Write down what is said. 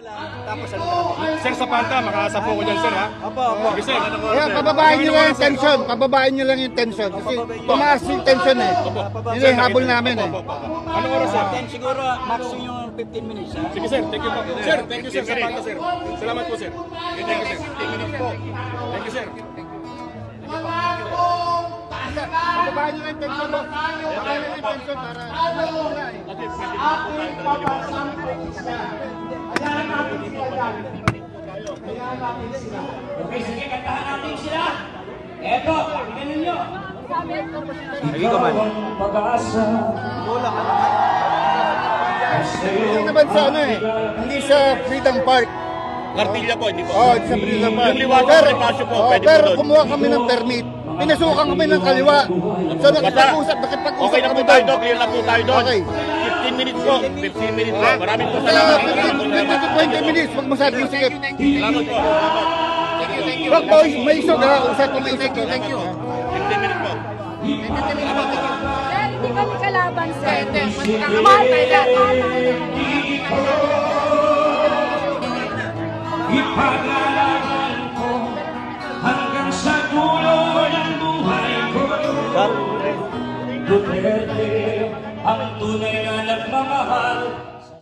Tapos ano kami? Sir, sa Panta, makaasa po ko dyan, sir, ha? Opo, opo. Sige, sir. Kaya pababain nyo lang yung tension. Pababain nyo lang yung tension. Kasi tumaas yung tension eh. Yun yung habol namin eh. Anong oras, sir? Then siguro maximum yung 15 minutes. Ha? Sige, sir. Thank you po. Sir, thank you, sir, sa Panta, sir. Salamat po, sir. Thank you, sir. 15 minutes po. Thank you, sir. Pababain nyo lang yung tension. Pababain nyo lang yung tension para wala eh. Okay, sige, kantahan natin sila. Eto, pakinggan ninyo. Lagi ka man. Pag-asa. Hindi naman sa ano eh. Hindi sa Freedom Park. Cartilla po, hindi po. Oh, sa Freedom Park. Yung liwagan sa Pasyo po, pwede po pero doon. kumuha kami ng permit. Pinasukan kami ng kaliwa. So nakipag-usap Okay na po kami tayo doon. doon. Clear na po tayo doon. Okay. 15 minutes po. 15 minutes po. Maraming po salamat. Maraming po salamat. 20 minutes, wag masyadong sikip. Salamat po. Wag po, may isog ha. Usap po may isog. Thank you. 15 minutes po. Sir, hindi kami kalaban, sir. Mahal tayo lahat. Ipag